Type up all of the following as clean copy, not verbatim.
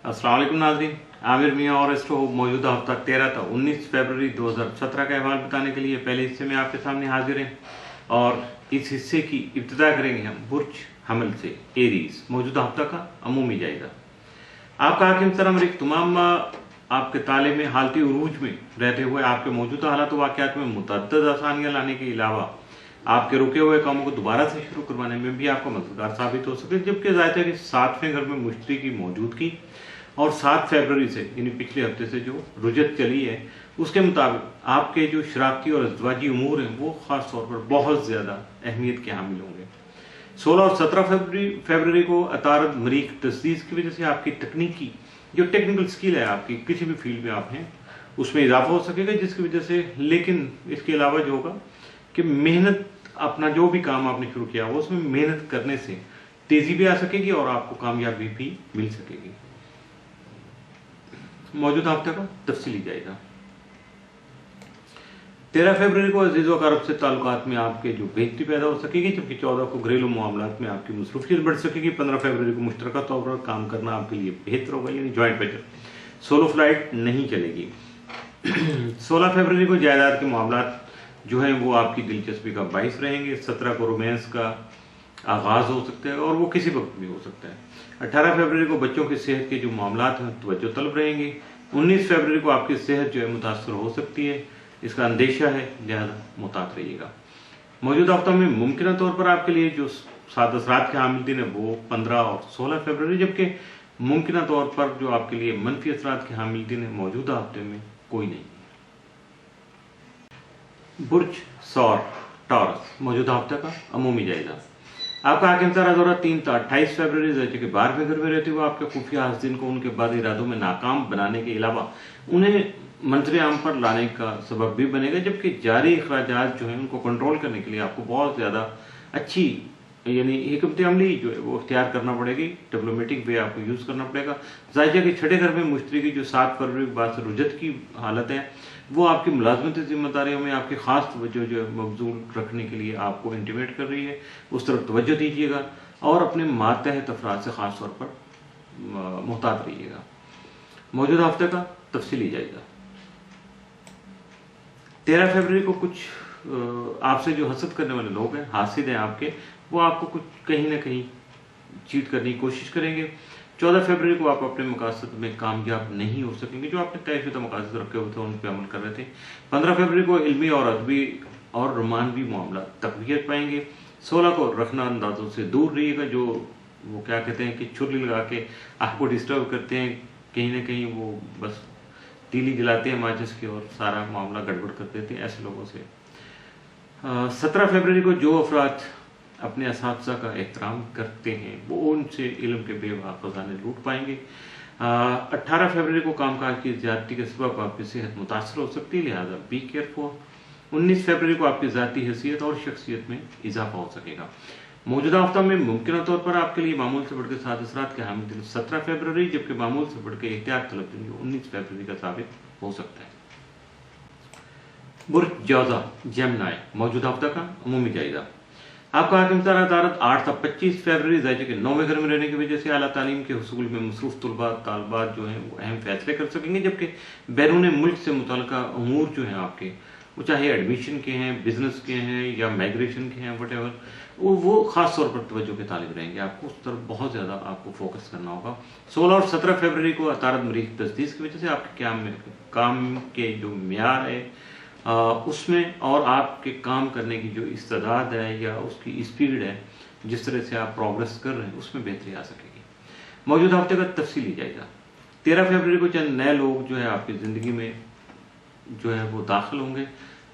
अस्सलाम वालेकुम नाज़रीन, आमिर मियाँ और एस्ट्रो होप मौजूदा हफ्ता 13 था 19 फरवरी 2017 का अहवाल बताने के लिए पहले हिस्से में आपके सामने हाजिर हैं और इस हिस्से की इब्तिदा करेंगे हम बुर्ज हमल से एरीज मौजूदा हफ्ता का अमूमी जायजा। आपका हाकिम सर अमरीक तमाम आपके ताले में हालती उरूज में रहते हुए आपके मौजूदा हालात वाक़यात में मुतअद्दिद आसानियाँ लाने के अलावा आपके रुके हुए कामों को दोबारा से शुरू करवाने में भी आपको मददगार साबित हो सके, जबकि ज़ाहिर है कि 7वें घर में मुश्तरी की मौजूदगी और 7 फरवरी से यानी पिछले हफ्ते से जो रुजत चली है उसके मुताबिक आपके जो शराकती और अज़दवाजी उमूर हैं वो ख़ास तौर पर बहुत ज़्यादा अहमियत के हामिल होंगे। 16 और 17 फरवरी को अतारद मरीक तस्दीस की वजह से आपकी तकनीकी जो टेक्निकल स्किल है आपकी किसी भी फील्ड में आप हैं उसमें इजाफा हो सकेगा, जिसकी वजह से लेकिन इसके अलावा जो होगा कि मेहनत अपना जो भी काम आपने शुरू किया वो उसमें मेहनत करने से तेजी भी आ सकेगी और आपको कामयाबी भी मिल सकेगी। मौजूदा हफ्ते का तफसीली जायजा। 13 फरवरी को अजीज़ व अरब से ताल्लुकात में आपके जो बेहतरी पैदा हो सकेगी, जबकि 14 को घरेलू मामलात में आपकी मसरूफियत बढ़ सकेगी। 15 फरवरी को मुश्तरका तौर पर काम करना आपके लिए बेहतर होगा, यानी जॉइंट वेंचर, सोलो फ्लाइट नहीं चलेगी। 16 फरवरी को जायदाद के मामलात जो है वो आपकी दिलचस्पी का बाइस रहेंगे। 17 को रोमांस का आगाज हो सकता है और वो किसी वक्त भी हो सकता है। 18 फरवरी को बच्चों की सेहत के जो मामलात हैं तवज्जो तलब रहेंगे। 19 फरवरी को आपकी सेहत जो है मुतासर हो सकती है, इसका अंदेशा है, लिहाजा मुतात रहिएगा। मौजूदा हफ्ता में मुमकिन तौर पर आपके लिए जो 7 असरात के हामिल दिन है वो 15 और 16 फरवरी, जबकि मुमकिन तौर पर जो आपके लिए मनफी असरात के हामिल दिन है मौजूदा हफ्ते में कोई नहीं। बुर्ज सौर टॉरस मौजूदा हफ्ते का अमूमी जायजा। आपका हाकिम सारा दौरा 3 था 28 फरवरी जैसे कि 12वें घर में रहते हुए आपके खुफिया हासिन को उनके बाद इरादों में नाकाम बनाने के अलावा उन्हें मंजर आम पर लाने का सबब भी बनेगा, जबकि जारी अखराजात जो है उनको कंट्रोल करने के लिए आपको बहुत ज़्यादा अच्छी यानी हिकमत अमली जो है वो इख्तियार करना पड़ेगी, डिप्लोमेटिक वे आपको यूज़ करना पड़ेगा। जायजा कि 6ठे घर में मुश्तरी की जो 7 फरवरी के बाद से रुजत की हालत है वो आपकी मुलाजमती जिम्मेदारियों में आपकी खास तवज्जो जो है मबजूल रखने के लिए आपको इंटीमेट कर रही है, उस तरफ तवज्जो दीजिएगा और अपने मातहत अफराद से ख़ास तौर पर मोहतात रहिएगा। मौजूदा हफ्ते का तफसीली जायजा। 13 फरवरी को कुछ आपसे जो हसद करने वाले लोग हैं, हासिद हैं आपके, वो आपको कुछ कहीं ना कहीं चीट करने की कोशिश करेंगे। 14 फरवरी को आप अपने मकासद में कामयाब नहीं हो सकेंगे, जो आपने तयशुदा मकासद रखे हुए थे उन पर अमल कर रहे थे। 15 फरवरी को इल्मी और अदबी और रोमानवी मामला तकवीत पाएंगे। 16 को रखना अंदाजों से दूर रहिएगा, जो वो क्या कहते हैं कि छुरी लगा के आपको डिस्टर्ब करते हैं, कहीं ना कहीं वो बस तीली जलाते हैं माचिस की और सारा मामला गड़बड़ कर देते हैं, ऐसे लोगों से। 17 फरवरी को जो अफराद अपने असातिज़ा का एहतराम करते हैं वो उनसे इल्म के बेवा खजाने लूट पाएंगे। 18 फरवरी को कामकाज की ज़्यादती के सबब आपकी सेहत मुतासर हो सकती है, लिहाजा बी केयरफुल। 19 फरवरी को आपकी ज़ाती हैसियत और शख्सियत में इजाफा हो सकेगा। मौजूदा हफ्ता में मुमकिन तौर पर आपके लिए मामूल से बढ़कर 7 असरात के हामिल दिन 17 फरवरी, जबकि मामूल से बढ़कर एहतियात तलब दिन 19 फरवरी का साबित हो सकता है। बुर्ज जौज़ा जेमिनी मौजूदा हफ्ता का अमूमी जायजा। आपका हाकिम सारा अदालत 8 था 25 फरवरी जायजे के 9वें घर में रहने की वजह से आला तालीम के हुसूल में मसरूफ तलबा तालबात जो हैं वो अहम फैसले कर सकेंगे, जबकि बैरून मुल्क से मुतल्लिका उमूर जो हैं आपके, वो चाहे एडमिशन के हैं, बिजनेस के हैं या माइग्रेशन के हैं, वट एवर, वो खास तौर पर तवज्जो के तालिब रहेंगे। आपको उस तरफ बहुत ज़्यादा आपको फोकस करना होगा। 16 और 17 फरवरी को अतारद मरीख तस्दीस की वजह से आपके काम के जो म्यार है उसमें और आपके काम करने की जो इस्तेदाद है या उसकी स्पीड है, जिस तरह से आप प्रोग्रेस कर रहे हैं, उसमें बेहतरी आ सकेगी। मौजूदा हफ्ते का तफसीली जायजा। 13 फरवरी को चंद नए लोग जो है आपकी ज़िंदगी में जो है वो दाखिल होंगे,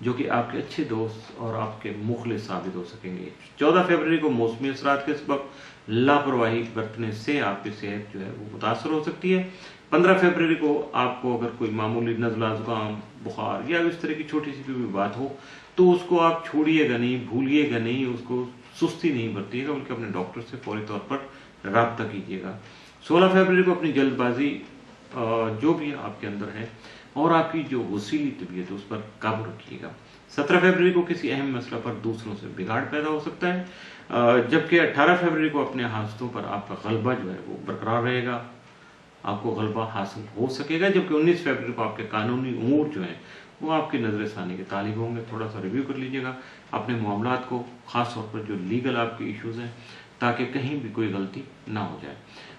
जो कि आपके अच्छे दोस्त और आपके मुखलिस साबित हो सकेंगे। 14 फरवरी को मौसमी असरात के सबब लापरवाही बरतने से आपकी सेहत जो है वो मुतासर हो सकती है। 15 फरवरी को आपको अगर कोई मामूली नज़ला ज़ुकाम बुखार या इस तरह की छोटी सी भी बात हो तो उसको आप छोड़िएगा नहीं, भूलिएगा नहीं, उसको सुस्ती नहीं बरतिएगा, बल्कि अपने डॉक्टर से फौरी तौर पर रब्ता कीजिएगा। 16 फरवरी को अपनी जल्दबाजी जो भी आपके अंदर है और आपकी जो वसीली तबीयत है उस पर काबू रखिएगा। 17 फरवरी को किसी अहम मसला पर दूसरों से बिगाड़ पैदा हो सकता है, जबकि 18 फरवरी को अपने हाथों पर आपका गलबा जो है वो बरकरार रहेगा। آپ کو غلبہ حاصل ہو سکے گا، جبکہ 19 فروری کو آپ کے قانونی امور جو ہیں وہ آپ کی نظر ثانی کے طالب ہوں گے۔ تھوڑا سا ریویو کر لیجیے گا اپنے معاملات کو، خاص طور پر جو لیگل آپ کے ایشوز ہیں، تاکہ کہیں بھی کوئی غلطی نہ ہو جائے۔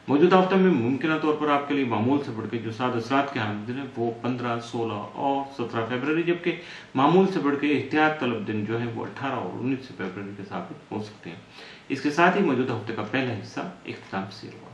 موجودہ ہفتہ میں ممکنہ طور پر آپ کے لیے معمول سے بڑھ کے جو 7 اثرات کے حامل دن ہیں وہ 15، 16 اور 17 فروری، جبکہ معمول سے بڑھ کے احتیاط طلب دن جو ہیں وہ 18 اور 19 فروری کے ثابت ہو سکتے ہیں۔ اس کے ساتھ ہی موجودہ ہفتے کا پہلا حصہ اختتام پذیر ہوا۔